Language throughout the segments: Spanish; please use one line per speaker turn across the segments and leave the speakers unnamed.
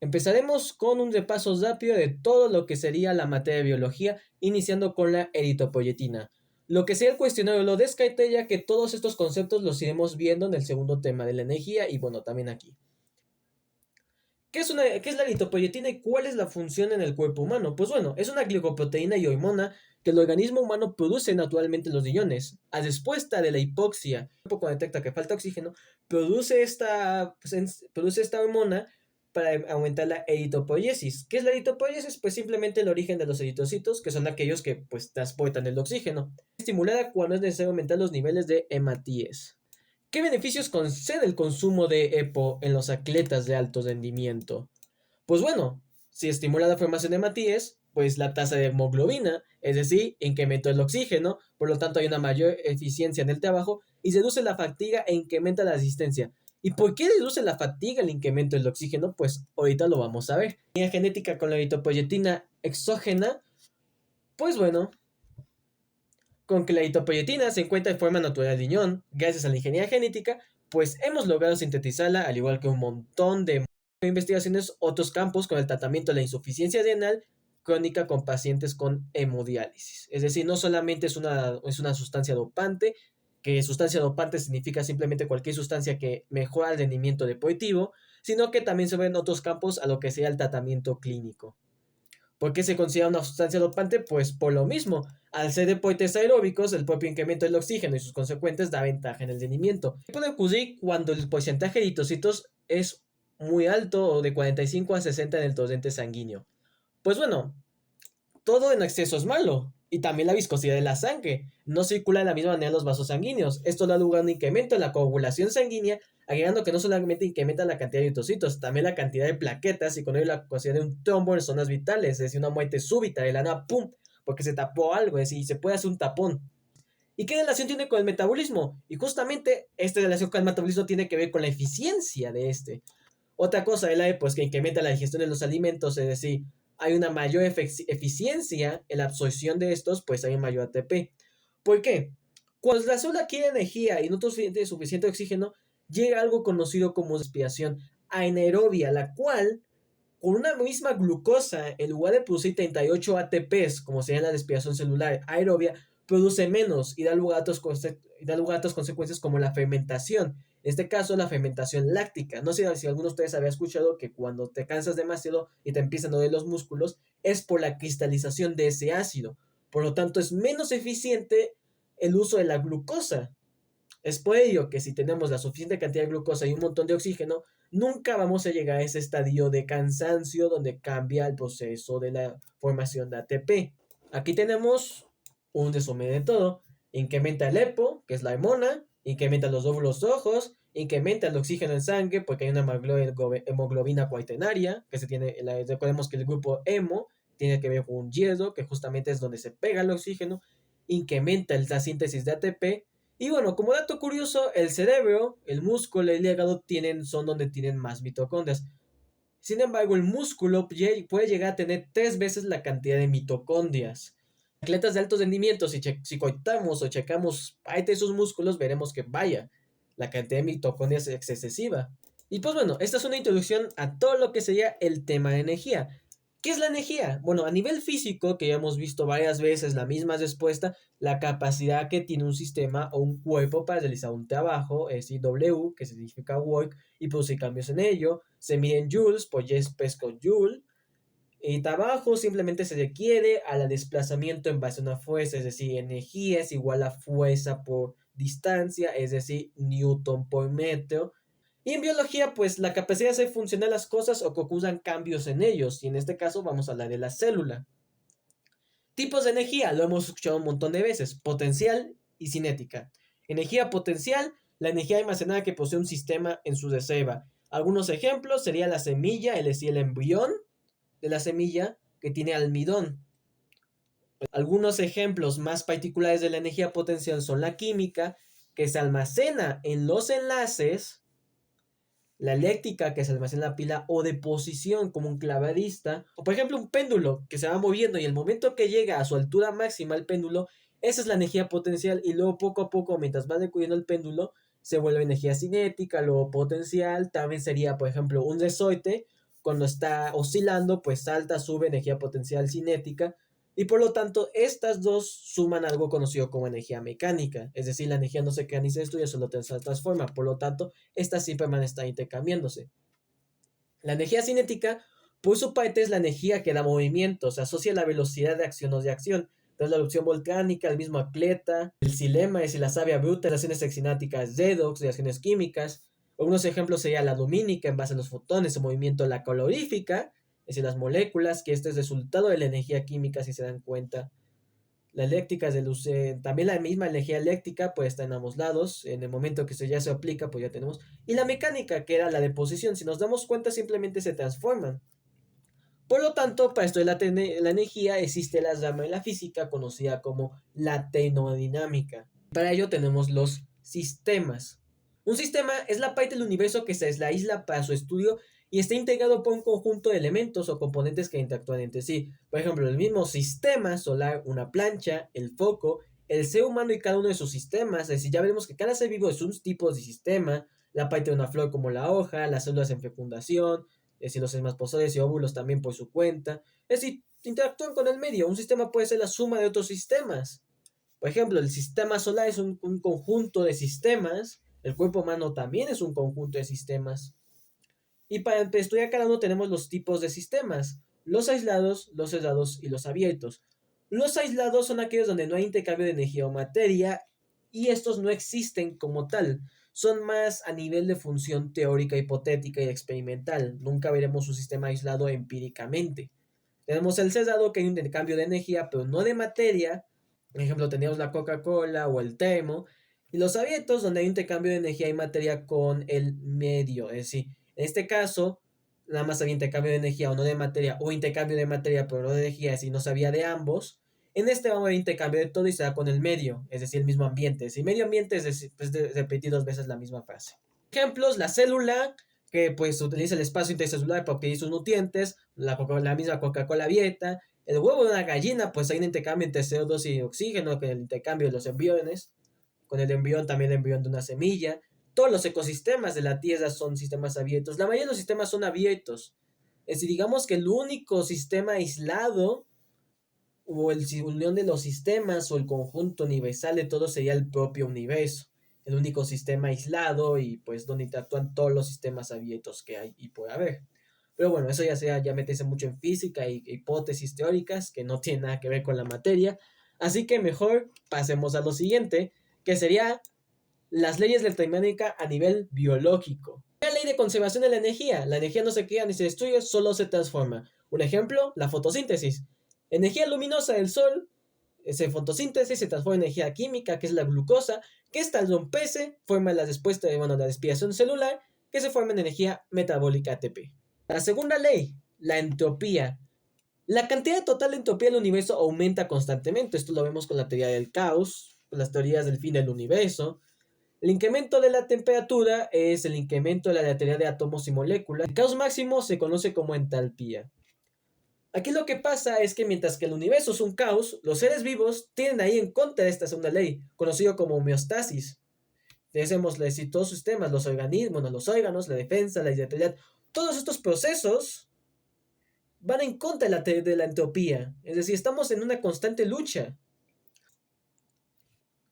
Empezaremos con un repaso rápido de todo lo que sería la materia de biología, iniciando con la eritropoyetina. Lo que sea el cuestionario lo descarté ya que todos estos conceptos los iremos viendo en el segundo tema de la energía y bueno, también aquí. ¿Qué es la eritropoyetina y cuál es la función en el cuerpo humano? Pues bueno, es una glicoproteína y hormona que el organismo humano produce naturalmente en los riñones. A respuesta de la hipoxia, el cuerpo cuando detecta que falta oxígeno, produce esta hormona para aumentar la eritropoiesis. ¿Qué es la eritropoiesis? Pues simplemente el origen de los eritrocitos, que son aquellos que pues transportan el oxígeno. Estimulada cuando es necesario aumentar los niveles de hematíes. ¿Qué beneficios concede el consumo de EPO en los atletas de alto rendimiento? Pues bueno, si estimula la formación de hematíes, pues la tasa de hemoglobina, es decir, incrementa el oxígeno, por lo tanto hay una mayor eficiencia en el trabajo y reduce la fatiga e incrementa la resistencia. ¿Y por qué reduce la fatiga el incremento del oxígeno? Pues ahorita lo vamos a ver. La genética con la eritropoyetina exógena, pues bueno, con que la eritropoyetina se encuentra de forma natural del riñón, gracias a la ingeniería genética, pues hemos logrado sintetizarla al igual que un montón de investigaciones otros campos con el tratamiento de la insuficiencia renal crónica con pacientes con hemodiálisis. Es decir, no solamente es una sustancia dopante, que sustancia dopante significa simplemente cualquier sustancia que mejora el rendimiento deportivo, sino que también se ven otros campos a lo que sea el tratamiento clínico. ¿Por qué se considera una sustancia dopante? Pues por lo mismo. Al ser deportes aeróbicos, el propio incremento del oxígeno y sus consecuencias da ventaja en el rendimiento. ¿Qué puede ocurrir cuando el porcentaje de eritrocitos es muy alto o de 45 a 60 en el torrente sanguíneo? Pues bueno, todo en exceso es malo. Y también la viscosidad de la sangre. No circula de la misma manera en los vasos sanguíneos. Esto da lugar a un incremento en la coagulación sanguínea, agregando que no solamente incrementa la cantidad de eritrocitos, también la cantidad de plaquetas y con ello la capacidad de un trombo en zonas vitales, es decir, una muerte súbita de la nada, ¡pum! Porque se tapó algo, es decir, se puede hacer un tapón. ¿Y qué relación tiene con el metabolismo? Y justamente esta relación con el metabolismo tiene que ver con la eficiencia de este. Otra cosa de la EPO es que incrementa la digestión de los alimentos, es decir, hay una mayor eficiencia en la absorción de estos, pues hay un mayor ATP. ¿Por qué? Cuando la célula quiere energía y no tiene suficiente oxígeno, llega algo conocido como respiración anaerobia, la cual, con una misma glucosa, en lugar de producir 38 ATPs, como sería en la respiración celular aerobia, produce menos y da lugar a otras consecuencias como la fermentación. En este caso, la fermentación láctica. No sé si alguno de ustedes había escuchado que cuando te cansas demasiado y te empiezan a doler los músculos, es por la cristalización de ese ácido. Por lo tanto, es menos eficiente el uso de la glucosa. Es por ello que si tenemos la suficiente cantidad de glucosa y un montón de oxígeno, nunca vamos a llegar a ese estadio de cansancio donde cambia el proceso de la formación de ATP. Aquí tenemos un resumen de todo. Incrementa el EPO, que es la hormona, incrementa los glóbulos rojos, incrementa el oxígeno en sangre porque hay una hemoglobina cuaternaria, que se tiene, recordemos que el grupo hemo tiene que ver con un hierro, que justamente es donde se pega el oxígeno, incrementa la síntesis de ATP. Y bueno, como dato curioso, el cerebro, el músculo y el hígado son donde tienen más mitocondrias. Sin embargo, el músculo puede llegar a tener 3 veces la cantidad de mitocondrias. Atletas de alto rendimiento, si cortamos o checamos parte de sus músculos, veremos que vaya, la cantidad de mitocondrias es excesiva. Y pues bueno, esta es una introducción a todo lo que sería el tema de energía. ¿Qué es la energía? Bueno, a nivel físico, que ya hemos visto varias veces la misma respuesta, la capacidad que tiene un sistema o un cuerpo para realizar un trabajo, es decir, W, que significa work, y producir cambios en ello, se mide en joules, pues ya es pesco joule, y trabajo simplemente se requiere al desplazamiento en base a una fuerza, es decir, energía es igual a fuerza por distancia, es decir, newton por metro. Y en biología, pues la capacidad de hacer funcionar las cosas o que ocurran cambios en ellos. Y en este caso vamos a hablar de la célula. Tipos de energía, lo hemos escuchado un montón de veces, potencial y cinética. Energía potencial, la energía almacenada que posee un sistema en su reserva. Algunos ejemplos sería la semilla, es decir, el embrión de la semilla que tiene almidón. Algunos ejemplos más particulares de la energía potencial son la química, que se almacena en los enlaces, la eléctrica, que se almacena en la pila, o de posición, como un clavadista, o por ejemplo un péndulo que se va moviendo y el momento que llega a su altura máxima el péndulo, esa es la energía potencial y luego poco a poco, mientras va decudiendo el péndulo, se vuelve energía cinética, luego potencial, también sería por ejemplo un resorte, cuando está oscilando, pues salta, sube energía potencial cinética, y por lo tanto estas dos suman algo conocido como energía mecánica, es decir, la energía no se crea ni se destruye, solo se transforma, por lo tanto, estas siempre van a estar intercambiándose. La energía cinética, por su parte, es la energía que da movimiento, se asocia a la velocidad de acción o de acción. Entonces, la erupción volcánica, el mismo Atleta, el xilema, es decir, la savia bruta, reacciones excináticas redox, reacciones químicas. Algunos ejemplos serían la lumínica en base a los fotones, el movimiento la calorífica, es decir, las moléculas, que este es resultado de la energía química, si se dan cuenta. La eléctrica es de luz, también la misma energía eléctrica pues está en ambos lados, en el momento que ya se aplica pues ya tenemos, y la mecánica que era la de posición, si nos damos cuenta simplemente se transforman. Por lo tanto, para esto de la energía existe la rama de la física conocida como la termodinámica. Para ello tenemos los sistemas. Un sistema es la parte del universo que se aísla para su estudio y está integrado por un conjunto de elementos o componentes que interactúan entre sí. Por ejemplo, el mismo sistema solar, una plancha, el foco, el ser humano y cada uno de sus sistemas. Es decir, ya veremos que cada ser vivo es un tipo de sistema. La parte de una flor como la hoja, las células en fecundación, es decir, los espermatozoides y óvulos también por su cuenta. Es decir, interactúan con el medio. Un sistema puede ser la suma de otros sistemas. Por ejemplo, el sistema solar es un conjunto de sistemas. El cuerpo humano también es un conjunto de sistemas. Y para estudiar cada uno tenemos los tipos de sistemas. Los aislados, los cerrados y los abiertos. Los aislados son aquellos donde no hay intercambio de energía o materia y estos no existen como tal. Son más a nivel de función teórica, hipotética y experimental. Nunca veremos un sistema aislado empíricamente. Tenemos el cerrado, que hay un intercambio de energía, pero no de materia. Por ejemplo, teníamos la Coca-Cola o el termo. Y los abiertos, donde hay un intercambio de energía y materia con el medio. Es decir, en este caso, nada más había intercambio de energía o no de materia, o intercambio de materia pero no de energía, es decir, no sabía de ambos. En este vamos a ver intercambio de todo y se da con el medio, es decir, el mismo ambiente. Es decir, medio ambiente es decir, pues repetir dos veces la misma frase. Ejemplos, la célula, que pues utiliza el espacio intercelular para obtener sus nutrientes, la misma Coca-Cola abierta. El huevo de una gallina, pues hay un intercambio entre CO2 y oxígeno, con el intercambio de los embriones. Con el embrión también el embrión de una semilla. Todos los ecosistemas de la Tierra son sistemas abiertos. La mayoría de los sistemas son abiertos. Es decir, digamos que el único sistema aislado o el unión de los sistemas o el conjunto universal de todo sería el propio universo. El único sistema aislado y pues donde interactúan todos los sistemas abiertos que hay y puede haber. Pero bueno, eso ya meterse mucho en física y hipótesis teóricas que no tienen nada que ver con la materia. Así que mejor pasemos a lo siguiente, que sería las leyes de la termodinámica a nivel biológico. La ley de conservación de la energía. La energía no se crea ni se destruye, solo se transforma. Un ejemplo, la fotosíntesis. Energía luminosa del sol, esa fotosíntesis se transforma en energía química, que es la glucosa, que esta al romperse forma la respiración celular, que se forma en energía metabólica ATP. La segunda ley, la entropía. La cantidad total de entropía del universo aumenta constantemente. Esto lo vemos con la teoría del caos, con las teorías del fin del universo. El incremento de la temperatura es el incremento de la aleatoriedad de átomos y moléculas. El caos máximo se conoce como entalpía. Aquí lo que pasa es que mientras que el universo es un caos, los seres vivos tienen ahí en contra de esta segunda ley, conocido como homeostasis. Tenemos todos sus sistemas, los organismos, los órganos, la defensa, la aleatoriedad. Todos estos procesos van en contra de la entropía. Es decir, estamos en una constante lucha.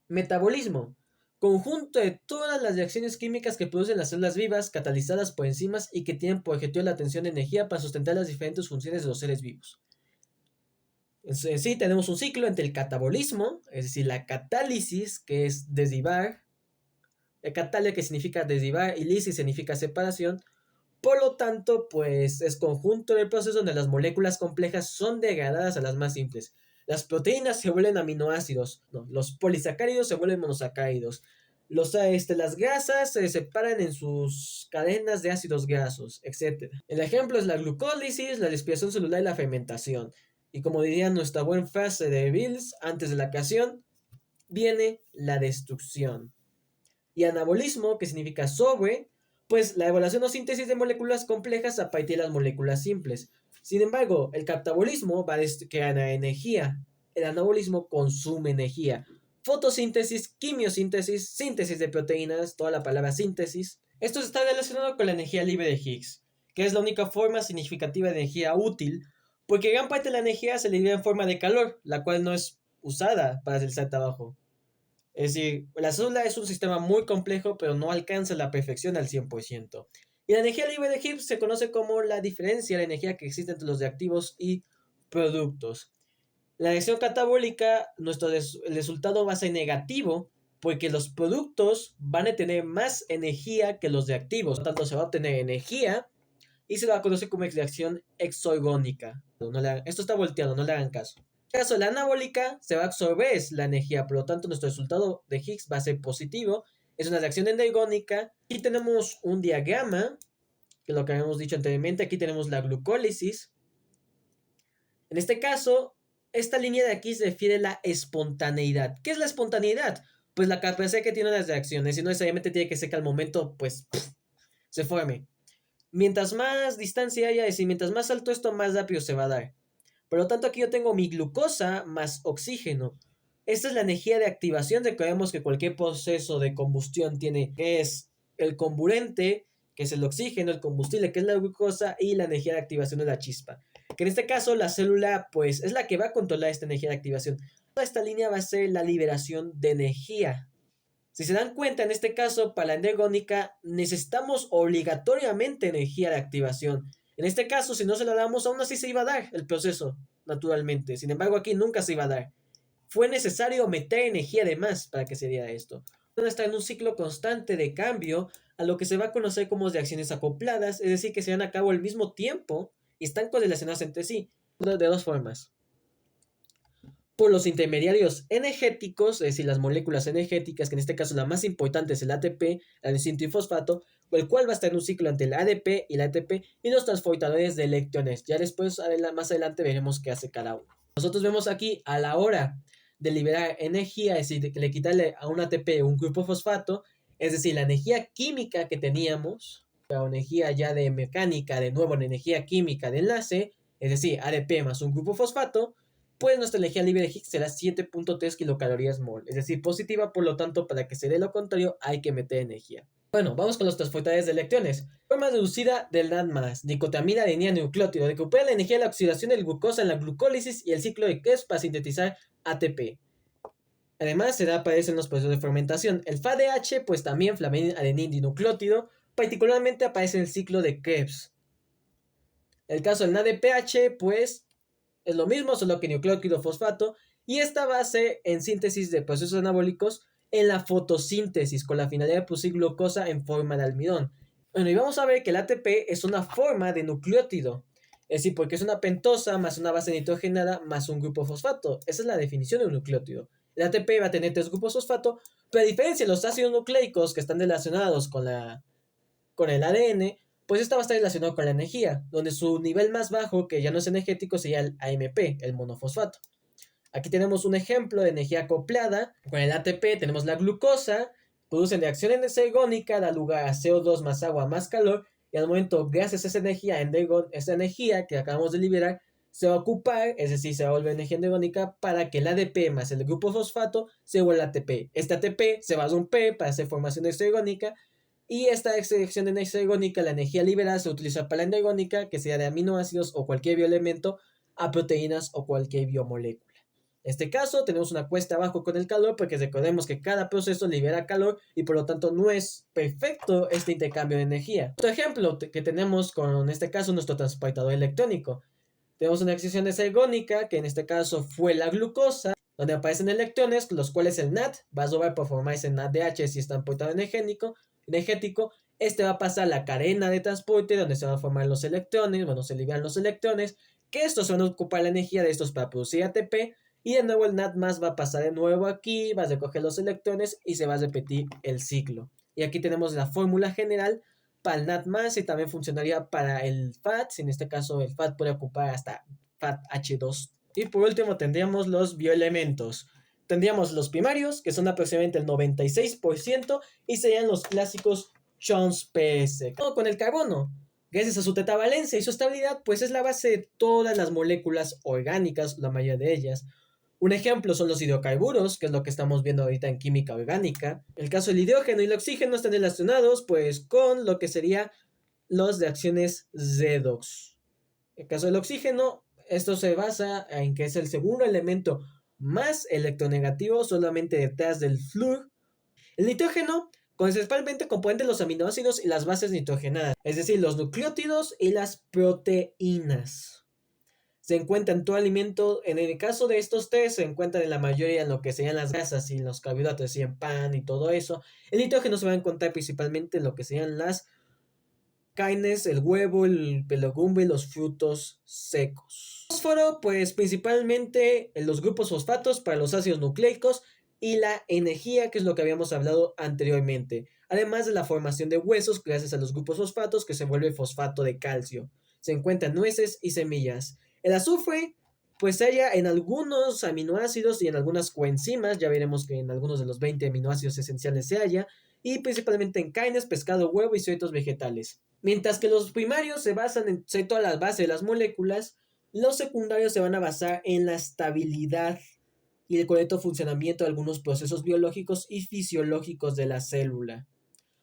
Metabolismo. Conjunto de todas las reacciones químicas que producen las células vivas, catalizadas por enzimas y que tienen por objetivo la obtención de energía para sustentar las diferentes funciones de los seres vivos. En sí, tenemos un ciclo entre el catabolismo, es decir, la catálisis, que es derivar, catalia, que significa derivar, y lisis significa separación. Por lo tanto, pues es conjunto del proceso donde las moléculas complejas son degradadas a las más simples. Las proteínas se vuelven aminoácidos, no, los polisacáridos se vuelven monosacáridos. Las grasas se separan en sus cadenas de ácidos grasos, etc. El ejemplo es la glucólisis, la respiración celular y la fermentación. Y como diría nuestra buena frase de Bills, antes de la creación, viene la destrucción. Y anabolismo, que significa sobre, pues la evaluación o síntesis de moléculas complejas a partir de las moléculas simples. Sin embargo, el catabolismo va a crear energía. El anabolismo consume energía. Fotosíntesis, quimiosíntesis, síntesis de proteínas, toda la palabra síntesis. Esto está relacionado con la energía libre de Higgs, que es la única forma significativa de energía útil, porque gran parte de la energía se libera en forma de calor, la cual no es usada para realizar trabajo. Es decir, la célula es un sistema muy complejo, pero no alcanza la perfección al 100%. Y la energía libre de Gibbs se conoce como la diferencia de energía que existe entre los reactivos y productos. La reacción catabólica, el resultado va a ser negativo, porque los productos van a tener más energía que los reactivos. Por lo tanto, se va a obtener energía y se va a conocer como reacción exorgónica. Esto está volteado, no le hagan caso. En el caso de la anabólica, se va a absorber la energía, por lo tanto nuestro resultado de Higgs va a ser positivo. Es una reacción endergónica. Aquí tenemos un diagrama, que es lo que habíamos dicho anteriormente. Aquí tenemos la glucólisis. En este caso, esta línea de aquí se refiere a la espontaneidad. ¿Qué es la espontaneidad? Pues la capacidad que tienen las reacciones, y no necesariamente tiene que ser que al momento, pues, se forme. Mientras más distancia haya, es decir, mientras más alto esto, más rápido se va a dar. Por lo tanto, aquí yo tengo mi glucosa más oxígeno. Esta es la energía de activación. Recordemos que cualquier proceso de combustión tiene, que es el comburente, que es el oxígeno, el combustible, que es la glucosa, y la energía de activación de la chispa. Que en este caso la célula, pues, es la que va a controlar esta energía de activación. Toda esta línea va a ser la liberación de energía. Si se dan cuenta, en este caso, para la endergónica, necesitamos obligatoriamente energía de activación. En este caso, si no se la damos, aún así se iba a dar el proceso, naturalmente. Sin embargo, aquí nunca se iba a dar. Fue necesario meter energía de más para que se diera esto. Van a estar en un ciclo constante de cambio a lo que se va a conocer como reacciones acopladas, es decir, que se dan a cabo al mismo tiempo y están correlacionadas entre sí, de dos formas. Por los intermediarios energéticos, es decir, las moléculas energéticas, que en este caso la más importante es el ATP, adenosín trifosfato, el cual va a estar en un ciclo entre el ADP y el ATP, y los transportadores de electrones. Ya después, más adelante, veremos qué hace cada uno. Nosotros vemos aquí, a la hora de liberar energía, es decir, de quitarle a un ATP un grupo fosfato, es decir, la energía química que teníamos, la energía ya de mecánica, de nuevo en energía química de enlace, es decir, ADP más un grupo fosfato, pues nuestra energía libre de Higgs será 7.3 kilocalorías mol, es decir, positiva. Por lo tanto, para que se dé lo contrario, hay que meter energía. Bueno, vamos con los transportadores de electrones. Forma reducida del NAD+, dicotamina adenina nucleótido, recupera la energía de la oxidación del glucosa en la glucólisis y el ciclo de Krebs para sintetizar ATP. Además, se aparece en los procesos de fermentación. El FADH, pues también flamina adenina dinucleótido, particularmente aparece en el ciclo de Krebs. El caso del NADPH, pues es lo mismo, solo que nucleótido fosfato, y esta base en síntesis de procesos anabólicos en la fotosíntesis, con la finalidad de producir glucosa en forma de almidón. Bueno, y vamos a ver que el ATP es una forma de nucleótido, es decir, porque es una pentosa más una base nitrogenada más un grupo fosfato. Esa es la definición de un nucleótido. El ATP va a tener 3 grupos fosfato, pero a diferencia de los ácidos nucleicos que están relacionados con el ADN, pues esta va a estar relacionado con la energía, donde su nivel más bajo, que ya no es energético, sería el AMP, el monofosfato. Aquí tenemos un ejemplo de energía acoplada. Con el ATP tenemos la glucosa, producen reacción endergónica, da lugar a CO2 más agua más calor, y al momento, gracias a esa energía que acabamos de liberar, se va a ocupar, es decir, se va a volver energía endergónica para que el ADP más el grupo fosfato se vuelva ATP. Este ATP se va a romper para hacer formación exergónica, y esta extracción de energía ergónica, la energía liberada, se utiliza para la energónica, que sea de aminoácidos o cualquier bioelemento, a proteínas o cualquier biomolécula. En este caso, tenemos una cuesta abajo con el calor, porque recordemos que cada proceso libera calor y por lo tanto no es perfecto este intercambio de energía. Otro ejemplo que tenemos con, este caso, nuestro transportador electrónico. Tenemos una extracción ergónica, que en este caso fue la glucosa, donde aparecen electrones, los cuales el NAD va a robar por formar ese NADH si está en portador energético. Este va a pasar a la cadena de transporte, donde se van a formar los electrones, bueno, se liberan los electrones, que estos se van a ocupar la energía de estos para producir ATP, y de nuevo el NAD+ va a pasar de nuevo aquí, va a recoger los electrones y se va a repetir el ciclo. Y aquí tenemos la fórmula general para el NAD+, y también funcionaría para el FAT, en este caso el FAT puede ocupar hasta FAT-H2. Y por último tendríamos los bioelementos. Tendríamos los primarios, que son aproximadamente el 96%, y serían los clásicos Jones PS. Con el carbono, gracias a su tetravalencia y su estabilidad, pues es la base de todas las moléculas orgánicas, la mayoría de ellas. Un ejemplo son los hidrocarburos, que es lo que estamos viendo ahorita en química orgánica. El caso del hidrógeno y el oxígeno están relacionados, pues, con lo que sería los de acciones redox. En el caso del oxígeno, esto se basa en que es el segundo elemento más electronegativo solamente detrás del flúor. El nitrógeno principalmente componente de los aminoácidos y las bases nitrogenadas, es decir, los nucleótidos y las proteínas. Se encuentra en todo alimento, en el caso de estos tres, se encuentran en la mayoría en lo que serían las grasas y los carbohidratos, y en pan y todo eso. El nitrógeno se va a encontrar principalmente en lo que serían las carnes, el huevo, el legumbre y los frutos secos. Fósforo, pues principalmente en los grupos fosfatos para los ácidos nucleicos y la energía, que es lo que habíamos hablado anteriormente, además de la formación de huesos gracias a los grupos fosfatos que se vuelve fosfato de calcio. Se encuentran nueces y semillas. El azufre, pues se halla en algunos aminoácidos y en algunas coenzimas, ya veremos que en algunos de los 20 aminoácidos esenciales se halla, y principalmente en carnes, pescado, huevo y ciertos vegetales. Mientras que los primarios se basan en toda la base de las moléculas, los secundarios se van a basar en la estabilidad y el correcto funcionamiento de algunos procesos biológicos y fisiológicos de la célula.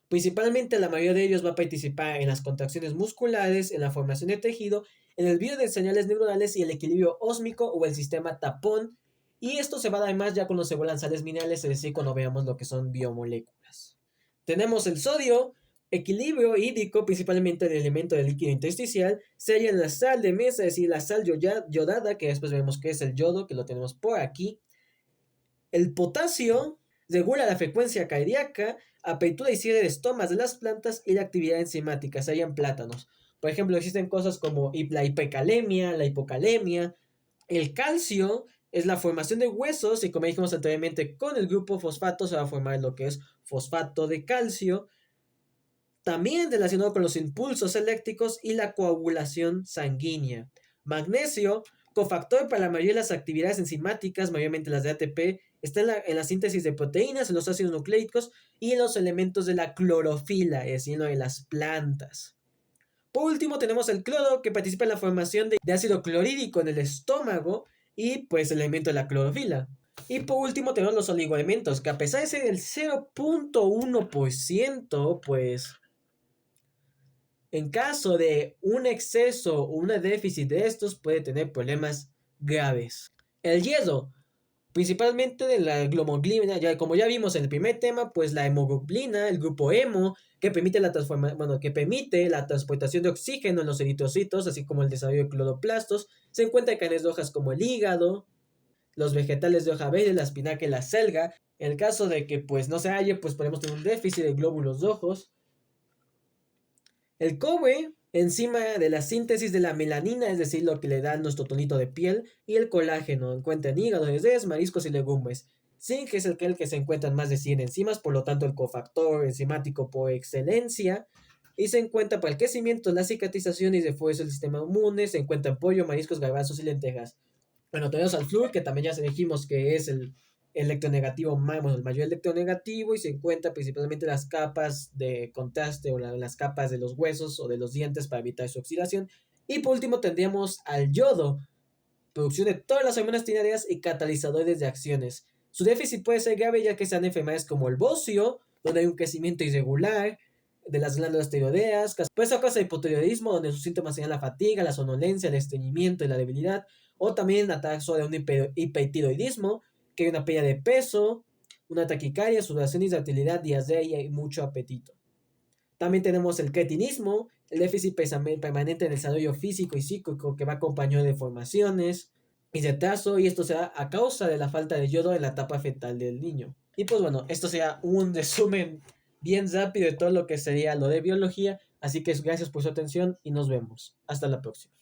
Principalmente la mayoría de ellos va a participar en las contracciones musculares, en la formación de tejido, en el envío de señales neuronales y el equilibrio ósmico o el sistema tapón. Y esto se va a dar más ya cuando se vuelan sales minerales, es decir, cuando veamos lo que son biomoléculas. Tenemos el sodio, equilibrio hídrico, principalmente el elemento del líquido intersticial, se halla en la sal de mesa, es decir, la sal yodada, que después vemos que es el yodo, que lo tenemos por aquí. El potasio regula la frecuencia cardíaca, apertura y cierre de estomas de las plantas y la actividad enzimática, se halla en plátanos. Por ejemplo, existen cosas como la hipercalemia, la hipocalemia. El calcio es la formación de huesos y, como dijimos anteriormente, con el grupo fosfato se va a formar lo que es fosfato de calcio. También relacionado con los impulsos eléctricos y la coagulación sanguínea. Magnesio, cofactor para la mayoría de las actividades enzimáticas, mayormente las de ATP, está en la síntesis de proteínas, en los ácidos nucleicos y en los elementos de la clorofila, es decir, de las plantas. Por último tenemos el cloro, que participa en la formación de ácido clorhídrico en el estómago y pues el elemento de la clorofila. Y por último tenemos los oligoelementos, que a pesar de ser el 0.1%, pues en caso de un exceso o un déficit de estos puede tener problemas graves. El hierro, principalmente de la hemoglobina, ya como ya vimos en el primer tema, pues la hemoglobina, el grupo hemo, que permite la transportación de oxígeno en los eritrocitos, así como el desarrollo de cloroplastos, se encuentra en carnes de hojas como el hígado, los vegetales de hoja verde, la espinaca y la selga. En el caso de que pues no se halle, pues podemos tener un déficit de glóbulos rojos. El cobre, enzima de la síntesis de la melanina, es decir, lo que le da nuestro tonito de piel, y el colágeno, encuentra en hígado de res, mariscos y legumbres. Zinc es el que se encuentra en más de 100 enzimas, por lo tanto el cofactor enzimático por excelencia, y se encuentra para el crecimiento, la cicatrización y refuerzo del sistema inmune, se encuentra en pollo, mariscos, garbanzos y lentejas. Bueno, tenemos al flúor, que también ya dijimos que es el electronegativo, el mayor electronegativo, y se encuentra principalmente en las capas de contraste o las capas de los huesos o de los dientes para evitar su oxidación. Y por último tendríamos al yodo, producción de todas las hormonas tiroideas y catalizadores de acciones. Su déficit puede ser grave ya que sean enfermedades como el bocio, donde hay un crecimiento irregular de las glándulas tiroideas, puede ser causa de hipotiroidismo, donde sus síntomas serían la fatiga, la somnolencia, el estreñimiento y la debilidad, o también ataque de un hipertiroidismo, que hay una pérdida de peso, una taquicardia, sudoración, infertilidad, diarrea y mucho apetito. También tenemos el cretinismo, el déficit permanente en el desarrollo físico y psíquico, que va acompañado de deformaciones y retraso, y esto se da a causa de la falta de yodo en la etapa fetal del niño. Y pues bueno, esto sería un resumen bien rápido de todo lo que sería lo de biología, así que gracias por su atención y nos vemos. Hasta la próxima.